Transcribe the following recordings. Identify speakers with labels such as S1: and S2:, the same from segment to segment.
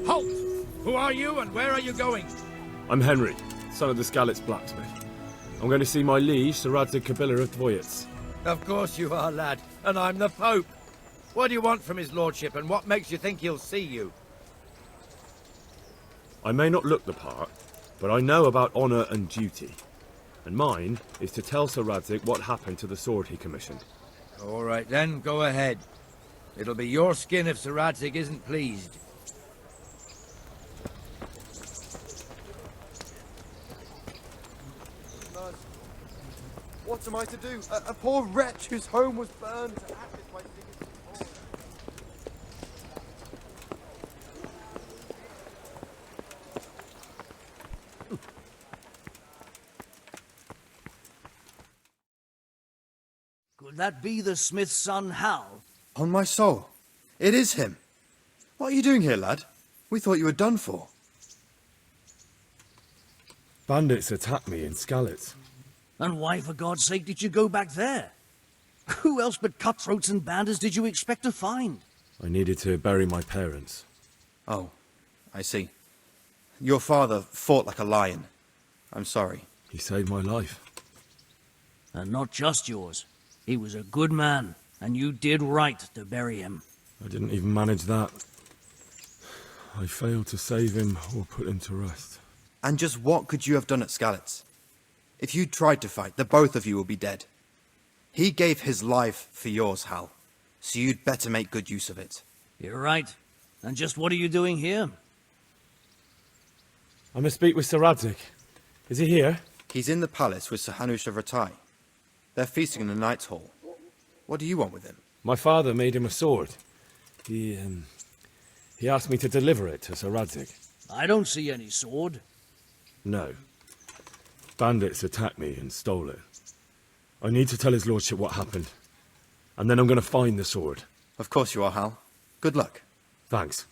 S1: Halt! Who are you and where are you going?
S2: I'm Henry, son of the Skalitz blacksmith. I'm going to see my liege, Sir Radzig Kobyla of Dvoyets.
S1: Of course you are, lad. And I'm the Pope. What do you want from his lordship, and what makes you think he'll see you?
S2: I may not look the part, but I know about honour and duty. And mine is to tell Sir Radzig what happened to the sword he commissioned.
S1: All right then, go ahead. It'll be your skin if Sir Radzig isn't pleased.
S3: What am I to do? A poor wretch whose home was burned to ashes by Sigismund.
S4: Could that be the smith's son, Hal?
S3: On my soul, it is him. What are you doing here, lad? We thought you were done for.
S2: Bandits attacked me in Skalitz.
S4: And why, for God's sake, did you go back there? Who else but cutthroats and bandits did you expect to find?
S2: I needed to bury my parents.
S3: Oh, I see. Your father fought like a lion. I'm sorry.
S2: He saved my life.
S4: And not just yours. He was a good man, and you did right to bury him.
S2: I didn't even manage that. I failed to save him or put him to rest.
S3: And just what could you have done at Skalitz? If you tried to fight, the both of you will be dead. He gave his life for yours, Hal. So you'd better make good use of it.
S4: You're right. And just what are you doing here?
S2: I must speak with Sir Radzig. Is he here?
S3: He's in the palace with Sir Hanush of Ratai. They're feasting in the Knight's Hall. What do you want with him?
S2: My father made him a sword. He asked me to deliver it to Sir Radzig.
S4: I don't see any sword.
S2: No. Bandits attacked me and stole it. I need to tell his lordship what happened. And then I'm going to find the sword.
S3: Of course you are, Hal. Good luck.
S2: Thanks.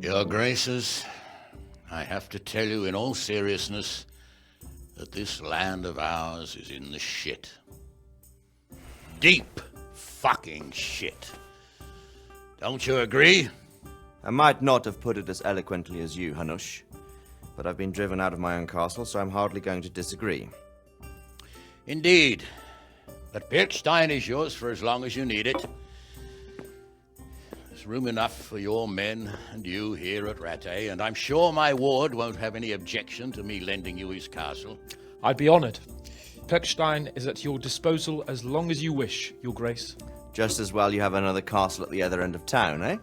S5: Your Graces, I have to tell you in all seriousness that this land of ours is in the shit. Deep fucking shit. Don't you agree?
S6: I might not have put it as eloquently as you, Hanush, but I've been driven out of my own castle, so I'm hardly going to disagree.
S5: Indeed. But Birkstein is yours for as long as you need it. There's room enough for your men and you here at Rattay, and I'm sure my ward won't have any objection to me lending you his castle.
S7: I'd be honoured. Perkstein is at your disposal as long as you wish, Your Grace.
S6: Just as well you have another castle at the other end of town, eh?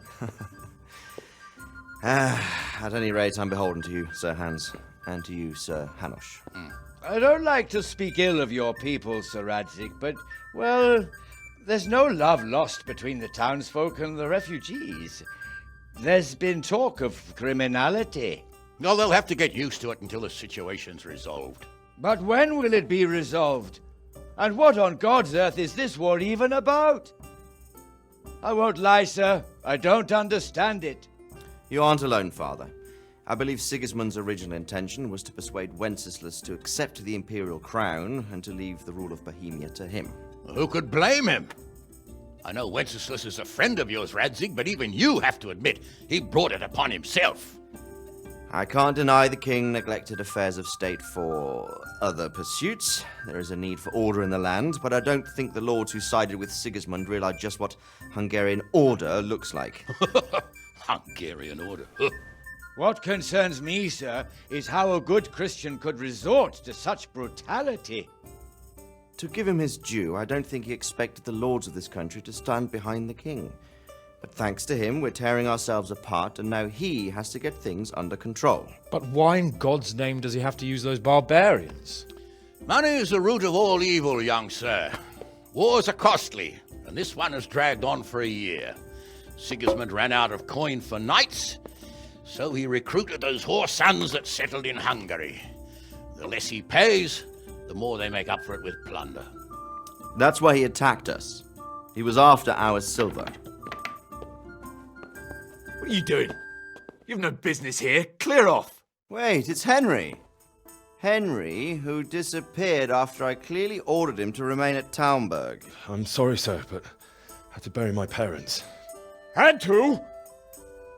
S6: At any rate, I'm beholden to you, Sir Hans, and to you, Sir Hanush.
S1: I don't like to speak ill of your people, Sir Radzig, but, well, there's no love lost between the townsfolk and the refugees. There's been talk of criminality.
S5: No, they'll have to get used to it until the situation's resolved.
S1: But when will it be resolved? And what on God's earth is this war even about? I won't lie, sir. I don't understand it.
S6: You aren't alone, Father. I believe Sigismund's original intention was to persuade Wenceslas to accept the imperial crown and to leave the rule of Bohemia to him.
S5: Who could blame him? I know Wenceslas is a friend of yours, Radzig, but even you have to admit he brought it upon himself.
S6: I can't deny the king neglected affairs of state for other pursuits. There is a need for order in the land, but I don't think the lords who sided with Sigismund realized just what Hungarian order looks like.
S5: Hungarian order.
S1: What concerns me, sir, is how a good Christian could resort to such brutality.
S6: To give him his due, I don't think he expected the lords of this country to stand behind the king. But thanks to him, we're tearing ourselves apart, and now he has to get things under control.
S7: But why in God's name does he have to use those barbarians?
S5: Money is the root of all evil, young sir. Wars are costly, and this one has dragged on for a year. Sigismund ran out of coin for knights, so he recruited those whore sons that settled in Hungary. The less he pays, the more they make up for it with plunder.
S6: That's why he attacked us. He was after our silver.
S2: are you doing? You've no business here. Clear off.
S6: Wait, it's Henry. Henry, who disappeared after I clearly ordered him to remain at Townburg.
S2: I'm sorry, sir, but I had to bury my parents.
S8: Had to?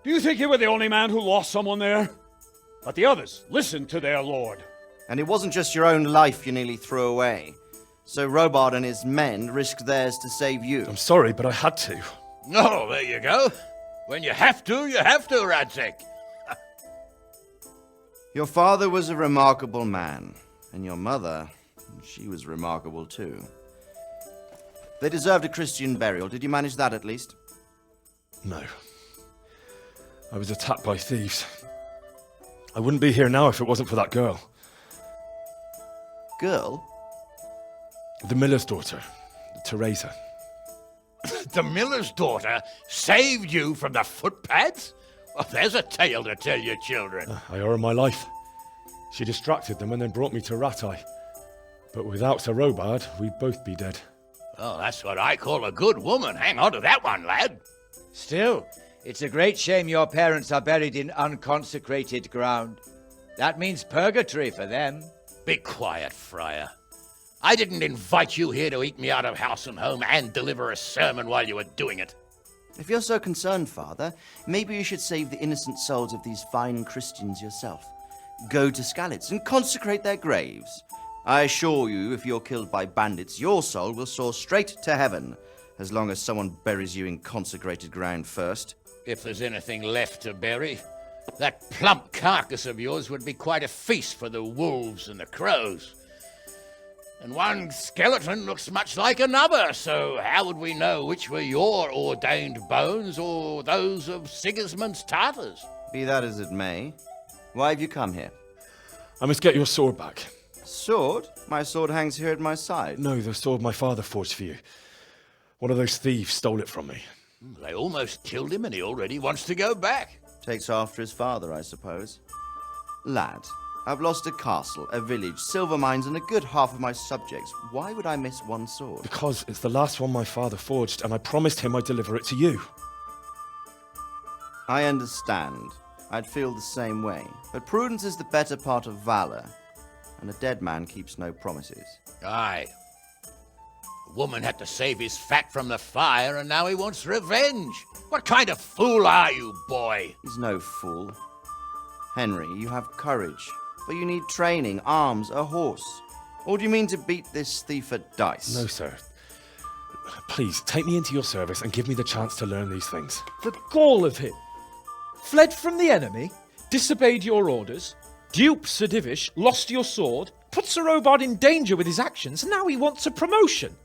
S8: Do you think you were the only man who lost someone there? But the others listened to their lord.
S6: And it wasn't just your own life you nearly threw away. So Robard and his men risked theirs to save you.
S2: I'm sorry, but I had to.
S5: Oh, there you go. When you have to, Radzig.
S6: Your father was a remarkable man, and your mother, she was remarkable too. They deserved a Christian burial. Did you manage that at least?
S2: No. I was attacked by thieves. I wouldn't be here now if it wasn't for that girl.
S6: Girl?
S2: The miller's daughter, Teresa.
S5: The miller's daughter saved you from the footpads? Well, there's a tale to tell your children.
S2: I owe her my life. She distracted them and then brought me to Ratai. But without Sir Robard, we'd both be dead.
S5: Oh, that's what I call a good woman. Hang on to that one, lad.
S1: Still, it's a great shame your parents are buried in unconsecrated ground. That means purgatory for them.
S5: Be quiet, Friar. I didn't invite you here to eat me out of house and home and deliver a sermon while you were doing it.
S6: If you're so concerned, Father, maybe you should save the innocent souls of these fine Christians yourself. Go to Skalitz and consecrate their graves. I assure you, if you're killed by bandits, your soul will soar straight to heaven, as long as someone buries you in consecrated ground first.
S5: If there's anything left to bury, that plump carcass of yours would be quite a feast for the wolves and the crows. And one skeleton looks much like another, so how would we know which were your ordained bones or those of Sigismund's Tartars?
S6: Be that as it may, why have you come here?
S2: I must get your sword back.
S6: Sword? My sword hangs here at my side.
S2: No, the sword my father forged for you. One of those thieves stole it from me.
S5: They almost killed him and he already wants to go back.
S6: Takes after his father, I suppose. Lad, I've lost a castle, a village, silver mines, and a good half of my subjects. Why would I miss one sword?
S2: Because it's the last one my father forged, and I promised him I'd deliver it to you.
S6: I understand. I'd feel the same way. But prudence is the better part of valor, and a dead man keeps no promises.
S5: Aye. The woman had to save his fat from the fire, and now he wants revenge. What kind of fool are you, boy?
S6: He's no fool. Henry, you have courage, but you need training, arms, a horse. Or do you mean to beat this thief at dice?
S2: No, sir. Please, take me into your service and give me the chance to learn these things.
S7: The gall of him. Fled from the enemy, disobeyed your orders, duped Sir Divish, lost your sword, put Sir Robard in danger with his actions, and now he wants a promotion.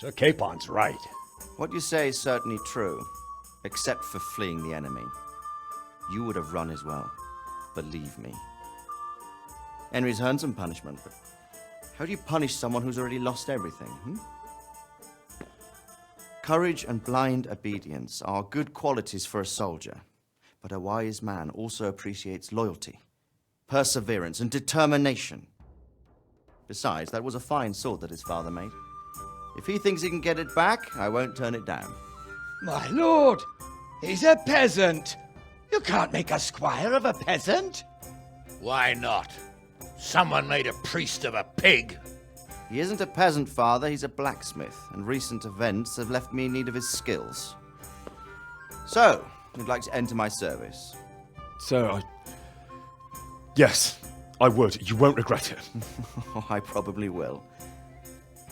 S8: Sir Capon's right.
S6: What you say is certainly true, except for fleeing the enemy. You would have run as well. Believe me. Henry's earned some punishment, but how do you punish someone who's already lost everything? Courage and blind obedience are good qualities for a soldier, but a wise man also appreciates loyalty, perseverance, and determination. Besides, that was a fine sword that his father made. If he thinks he can get it back, I won't turn it down.
S1: My lord, he's a peasant. You can't make a squire of a peasant.
S5: Why not? Someone made a priest of a pig.
S6: He isn't a peasant, Father, he's a blacksmith, and recent events have left me in need of his skills. So, you'd like to enter my service?
S2: Sir, Yes, I would. You won't regret it.
S6: Oh, I probably will.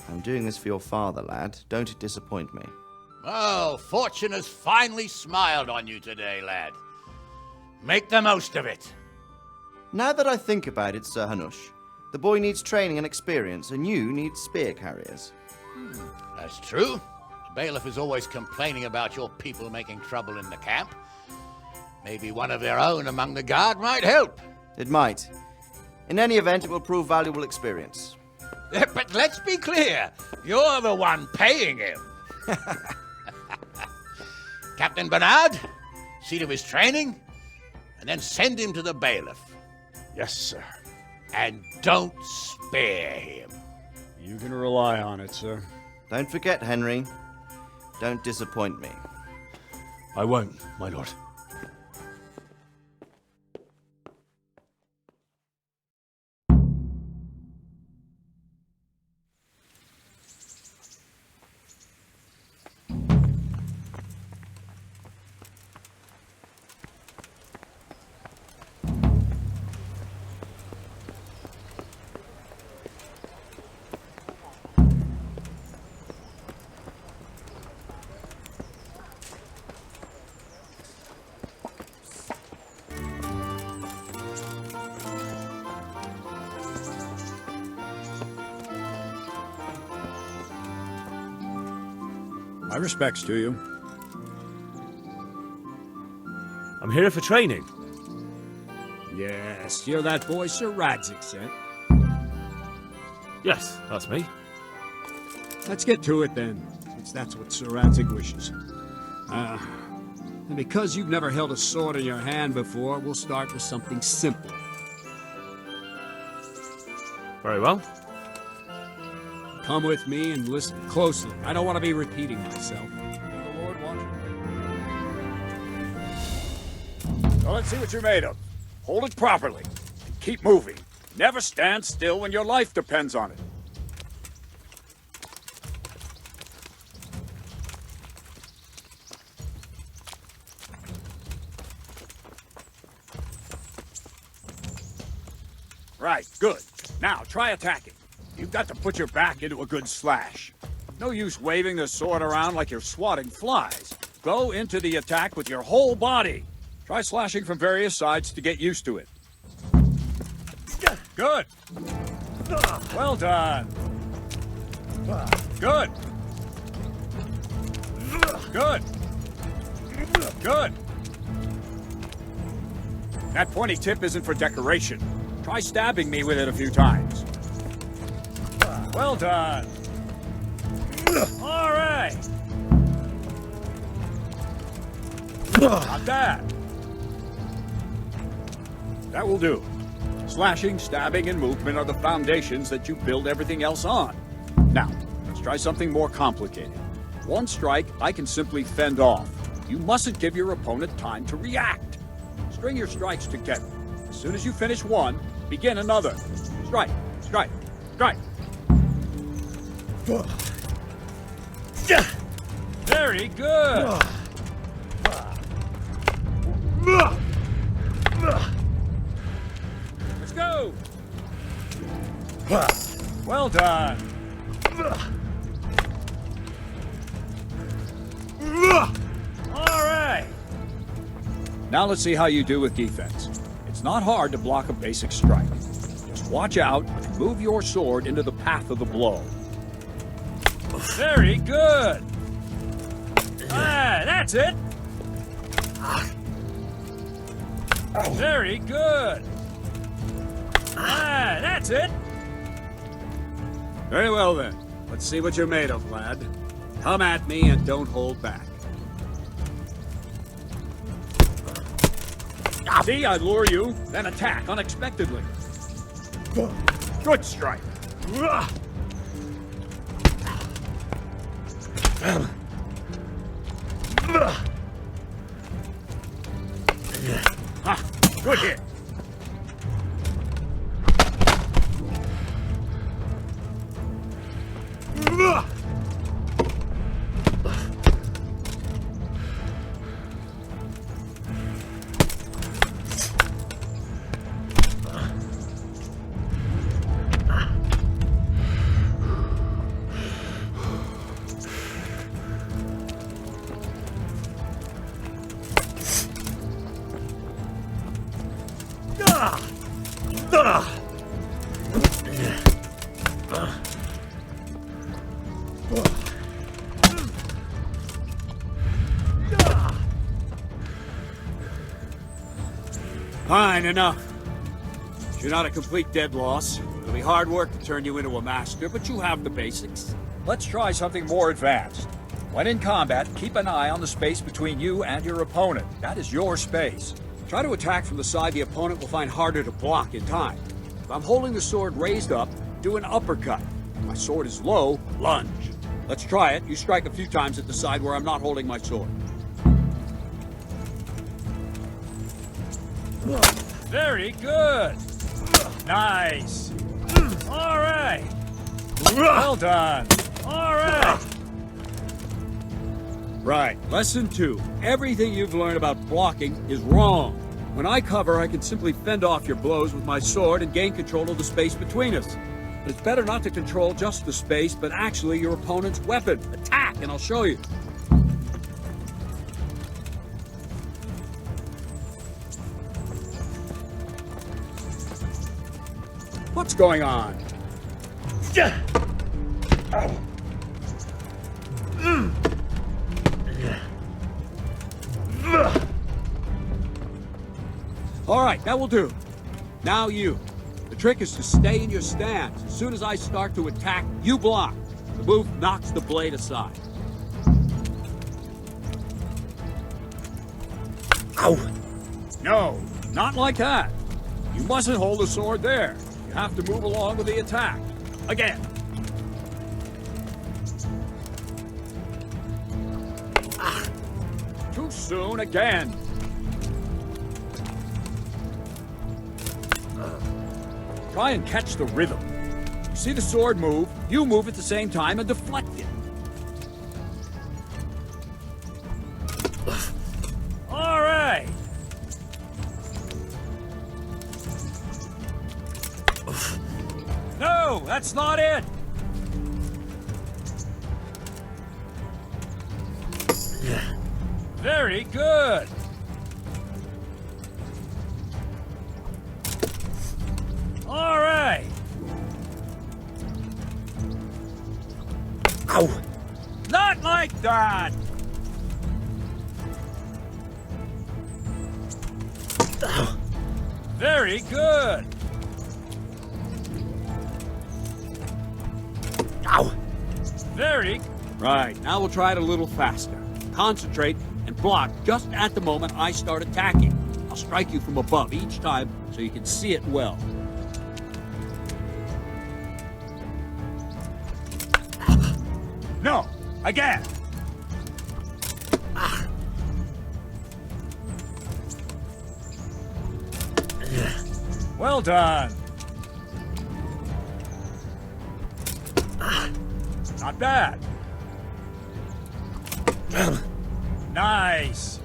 S6: I'm doing this for your father, lad. Don't disappoint me.
S5: Oh, fortune has finally smiled on you today, lad. Make the most of it.
S6: Now that I think about it, Sir Hanush, the boy needs training and experience, and you need spear carriers.
S5: That's true. The bailiff is always complaining about your people making trouble in the camp. Maybe one of their own among the guard might help.
S6: It might. In any event, it will prove valuable experience.
S5: But let's be clear. You're the one paying him. Captain Bernard, see to his training, and then send him to the bailiff.
S8: Yes, sir.
S5: And don't spare him.
S8: You can rely on it, sir.
S6: Don't forget, Henry. Don't disappoint me.
S2: I won't, my lord.
S8: My respects to you.
S2: I'm here for training.
S8: Yes, you're that boy Sir Radzik sent.
S2: Yes, that's me.
S8: Let's get to it then, since that's what Sir Radzik wishes. And because you've never held a sword in your hand before, we'll start with something simple.
S2: Very well.
S8: Come with me and listen closely. I don't want to be repeating myself. May the Lord watch you. So let's see what you're made of. Hold it properly. And keep moving. Never stand still when your life depends on it. Right, good. Now, try attacking. You've got to put your back into a good slash. No use waving the sword around like you're swatting flies. Go into the attack with your whole body. Try slashing from various sides to get used to it. Good. Well done. Good. Good. Good. That pointy tip isn't for decoration. Try stabbing me with it a few times. Well done. All right. Not bad. That will do. Slashing, stabbing, and movement are the foundations that you build everything else on. Now, let's try something more complicated. One strike, I can simply fend off. You mustn't give your opponent time to react. String your strikes together. As soon as you finish one, begin another. Strike, strike, strike. Very good. Let's go. Well done. All right. Now let's see how you do with defense. It's not hard to block a basic strike. Just watch out and move your sword into the path of the blow. Very good. Ah, that's it. Very good. Ah, that's it. Very well then. Let's see what you're made of, lad. Come at me and don't hold back. See, I lure you, then attack unexpectedly. Good strike. Ha! Good hit. Fine, enough. You're not a complete dead loss. It'll be hard work to turn you into a master, but you have the basics. Let's try something more advanced. When in combat, keep an eye on the space between you and your opponent. That is your space. Try to attack from the side the opponent will find harder to block in time. If I'm holding the sword raised up, do an uppercut. If my sword is low, lunge. Let's try it. You strike a few times at the side where I'm not holding my sword. Very good. Nice. All right. Well done. All right. Right. Lesson 2. Everything you've learned about blocking is wrong. When I cover, I can simply fend off your blows with my sword and gain control of the space between us. But it's better not to control just the space, but actually your opponent's weapon. Attack, and I'll show you. What's going on? All right, that will do. Now you. The trick is to stay in your stance. As soon as I start to attack, you block. The move knocks the blade aside.
S2: Ow!
S8: No, not like that. You mustn't hold the sword there. You have to move along with the attack. Again. Too soon again. Try and catch the rhythm. You see the sword move, you move at the same time and deflect it. All right. No, that's not it. Very good. All right.
S2: Ow!
S8: Not like that. Very good.
S2: Ow!
S8: Very. Right, now we'll try it a little faster. Concentrate and block just at the moment I start attacking. I'll strike you from above each time so you can see it well. No, again. Well done. Not bad. Nice.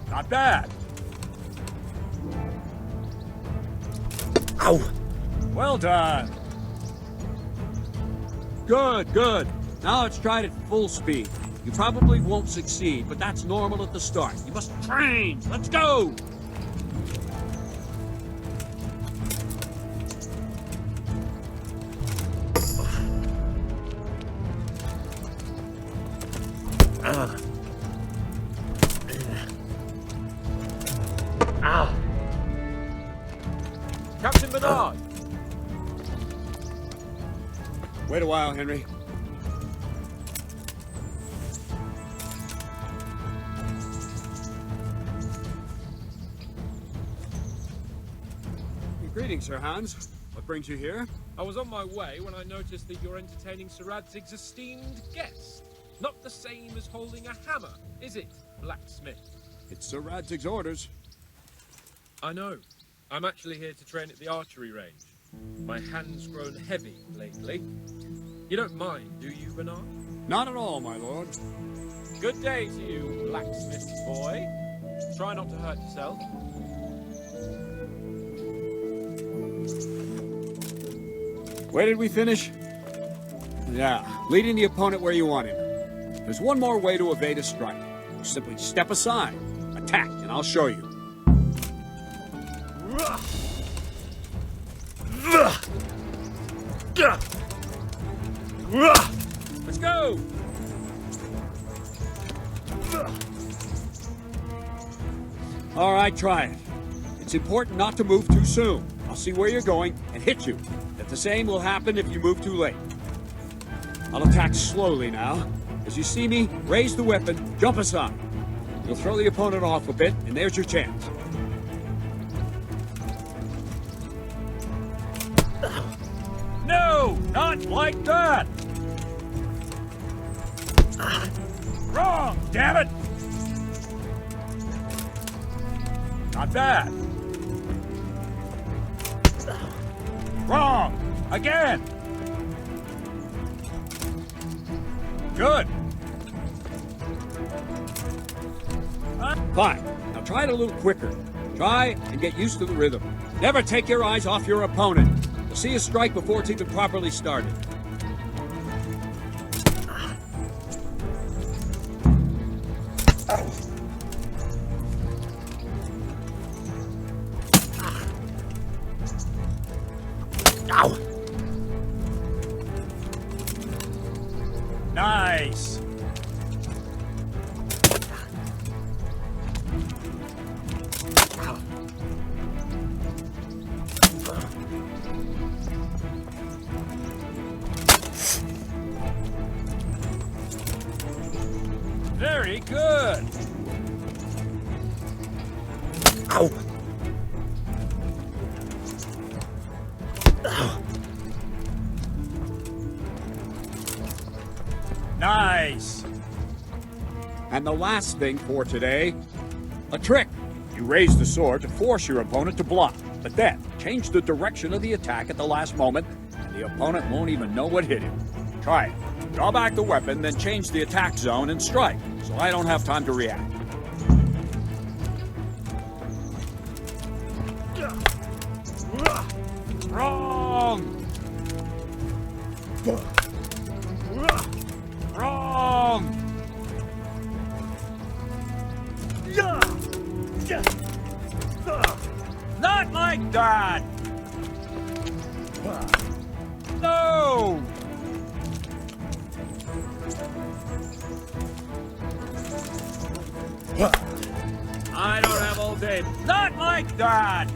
S8: Not bad.
S2: Ow!
S8: Well done. Good, good. Now let's try it at full speed. You probably won't succeed, but that's normal at the start. You must train. Let's go.
S7: Captain Bernard!
S8: Wait a while, Henry. Greetings, Sir Hans. What brings you here?
S7: I was on my way when I noticed that you're entertaining Sir Radzig's esteemed guest. Not the same as holding a hammer, is it, blacksmith?
S8: It's Sir Radzig's orders.
S7: I know. I'm actually here to train at the archery range. My hand's grown heavy lately. You don't mind, do you, Bernard?
S8: Not at all, my lord.
S7: Good day to you, blacksmith boy. Try not to hurt yourself.
S8: Where did we finish? Yeah, leading the opponent where you want him. There's one more way to evade a strike. You simply step aside, attack, and I'll show you. Let's go! All right, try it. It's important not to move too soon. I'll see where you're going and hit you. But the same will happen if you move too late. I'll attack slowly now. As you see me, raise the weapon, jump aside. You'll throw the opponent off a bit, and there's your chance. No, not like that! Wrong, damn it! Not bad. Wrong, again! Good. Fine. Now try it a little quicker. Try and get used to the rhythm. Never take your eyes off your opponent. You'll see a strike before it's even properly started.
S2: Ow!
S8: Nice. Very good.
S2: Ow!
S8: Nice. And the last thing for today, a trick. You raise the sword to force your opponent to block, but then change the direction of the attack at the last moment, and the opponent won't even know what hit him. Try it. Draw back the weapon, then change the attack zone and strike, so I don't have time to react. Wrong! Wrong! Not like that! No! I don't have all day. Not like that!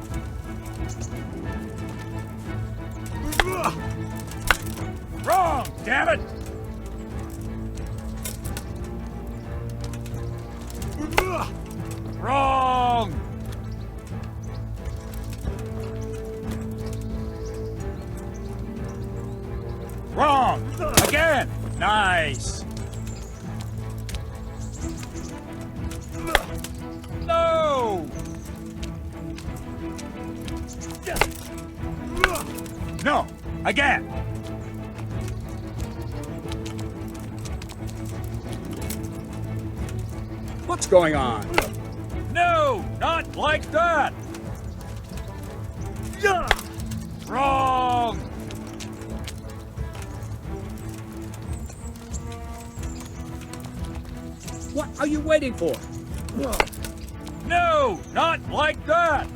S8: Wrong, damn it! Wrong! Wrong! Again! Nice! No! No! Again! What's going on? No! Not like that! Wrong! What are you waiting for? No! Not like that!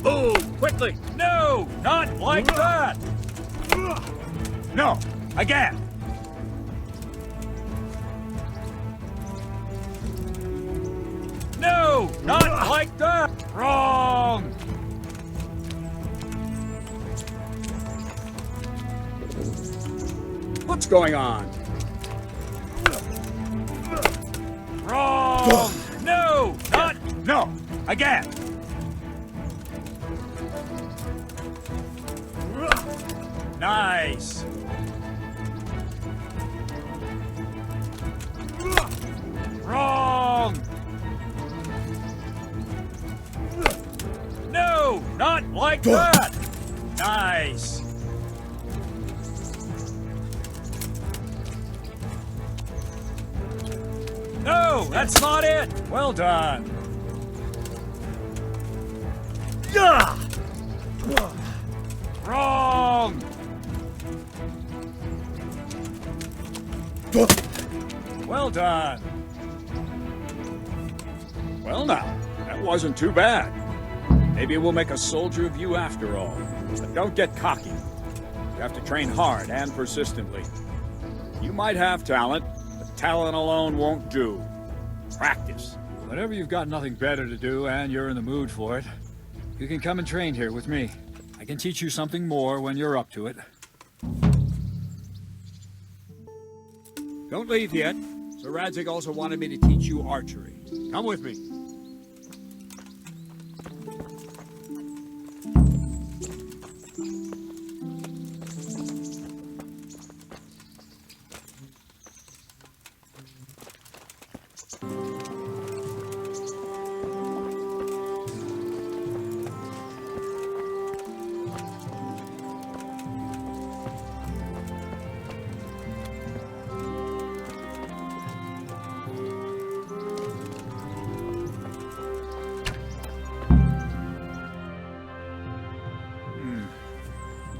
S8: Oh, quickly! No! Not like that! No! Again! No! Not like that! Wrong! What's going on? Wrong! No! Not... No! Again! Nice! Wrong! No! Not like that! Nice! No! That's not it! Well done! Wrong! Well done! Well now, that wasn't too bad. Maybe we'll make a soldier of you after all. But don't get cocky. You have to train hard and persistently. You might have talent, but talent alone won't do. Practice.
S9: Whenever you've got nothing better to do and you're in the mood for it, you can come and train here with me. I can teach you something more when you're up to it.
S8: Don't leave yet. Sir Radzig also wanted me to teach you archery. Come with me.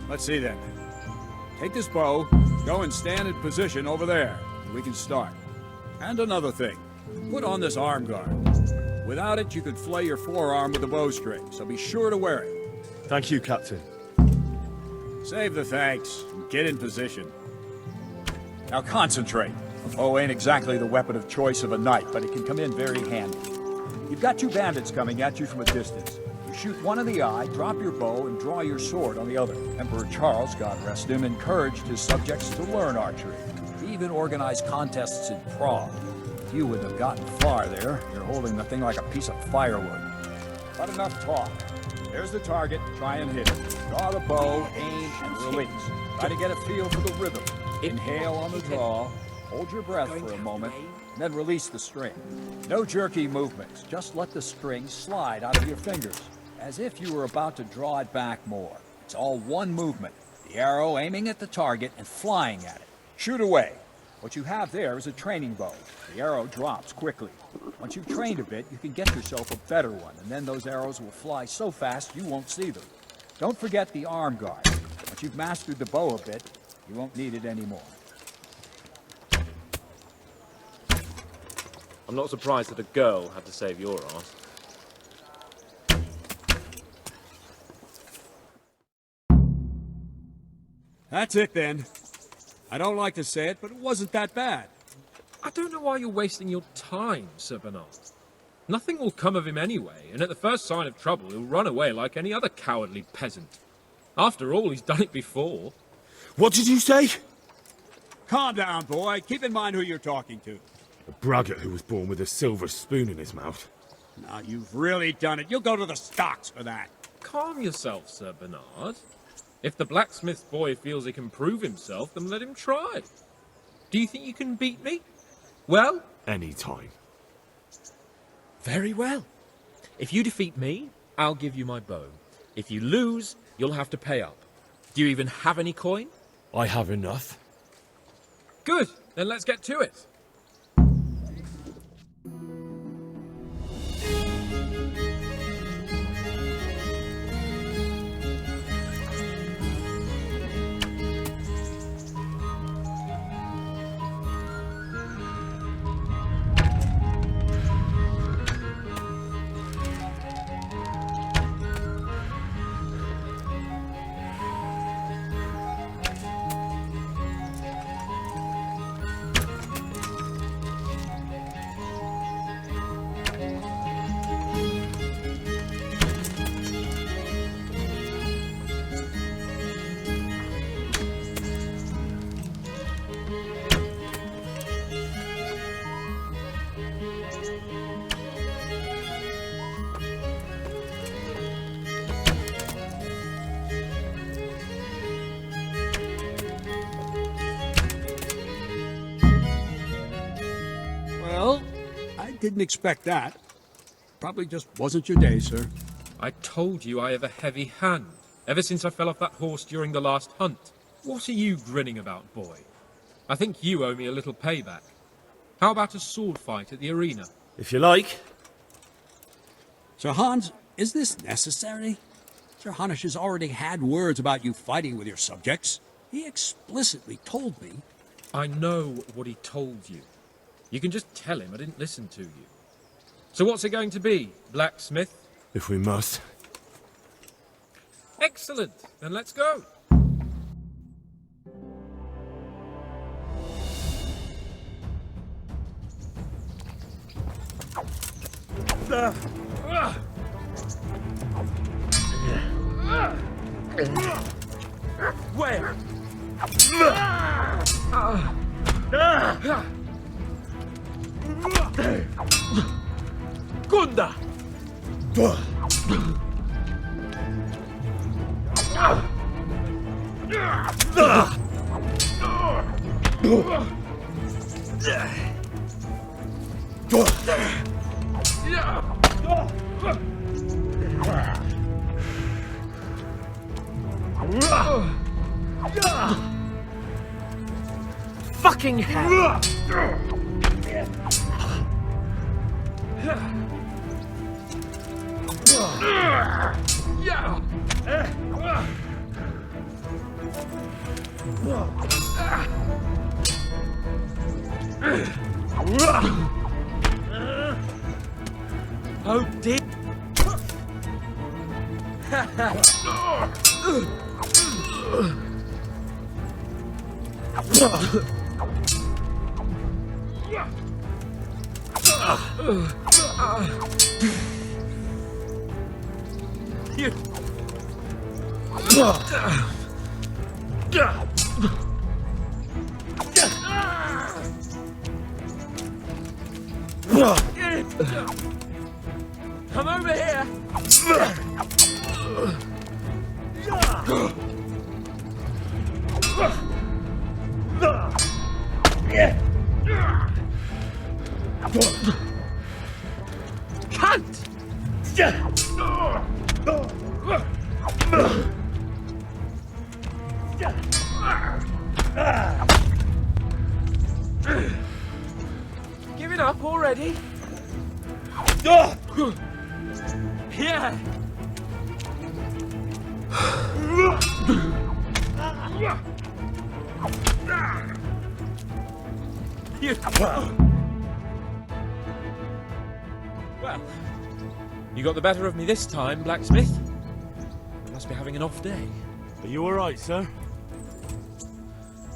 S8: Let's see then. Take this bow, go and stand in position over there. We can start. And another thing, put on this arm guard. Without it, you could flay your forearm with a bowstring, so be sure to wear it.
S2: Thank you, Captain.
S8: Save the thanks, and get in position. Now concentrate. A bow ain't exactly the weapon of choice of a knight, but it can come in very handy. You've got two bandits coming at you from a distance. You shoot one in the eye, drop your bow, and draw your sword on the other. Emperor Charles, God rest him, encouraged his subjects to learn archery. He even organized contests in Prague. If you would have gotten far there, you're holding the thing like a piece of firewood. But enough talk. There's the target. Try and hit it. Draw the bow, aim, and release. Try to get a feel for the rhythm. Inhale on the draw. Hold your breath for a moment, and then release the string. No jerky movements. Just let the string slide out of your fingers, as if you were about to draw it back more. It's all one movement. The arrow aiming at the target and flying at it. Shoot away. What you have there is a training bow. The arrow drops quickly. Once you've trained a bit, you can get yourself a better one, and then those arrows will fly so fast you won't see them. Don't forget the arm guard. Once you've mastered the bow a bit, you won't need it anymore.
S10: I'm not surprised that a girl had to save your ass.
S8: That's it then. I don't like to say it, but it wasn't that bad.
S7: I don't know why you're wasting your time, Sir Bernard. Nothing will come of him anyway, and at the first sign of trouble he'll run away like any other cowardly peasant. After all, he's done it before.
S2: What did you say?
S8: Calm down, boy. Keep in mind who you're talking to.
S2: A braggart who was born with a silver spoon in his mouth.
S8: Now, you've really done it. You'll go to the stocks for that.
S7: Calm yourself, Sir Bernard. If the blacksmith boy feels he can prove himself, then let him try. Do you think you can beat me? Well?
S2: Any time.
S7: Very well. If you defeat me, I'll give you my bow. If you lose, you'll have to pay up. Do you even have any coin?
S2: I have enough.
S7: Good, then let's get to it.
S8: Well, I didn't expect that. Probably just wasn't your day, sir.
S7: I told you I have a heavy hand, ever since I fell off that horse during the last hunt. What are you grinning about, boy? I think you owe me a little payback. How about a sword fight at the arena?
S2: If you like.
S8: Sir Hans, is this necessary? Sir Hanush has already had words about you fighting with your subjects. He explicitly told me.
S7: I know what he told you. You can just tell him I didn't listen to you. So what's it going to be, blacksmith?
S2: If we must.
S7: Excellent, then let's go. Where? Gunda! Fucking hell! Oh dear.
S10: Come over here! Cunt! Give it up already? Yeah! Well, you got the better of me this time, blacksmith. You must be having an off day.
S2: Are you alright, sir?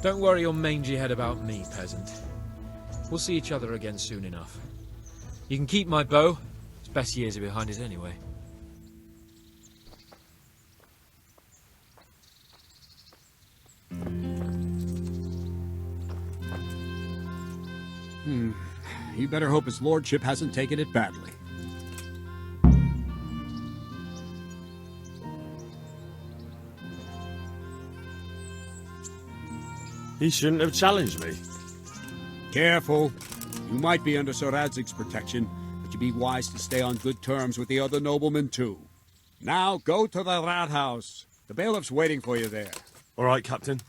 S7: Don't worry your mangy head about me, peasant. We'll see each other again soon enough. You can keep my bow. Its best years are behind it anyway.
S9: You better hope his lordship hasn't taken it badly.
S2: He shouldn't have challenged me.
S9: Careful. You might be under Sir Radzig's protection, but you'd be wise to stay on good terms with the other noblemen too. Now go to the rat house. The bailiff's waiting for you there.
S2: Alright, Captain.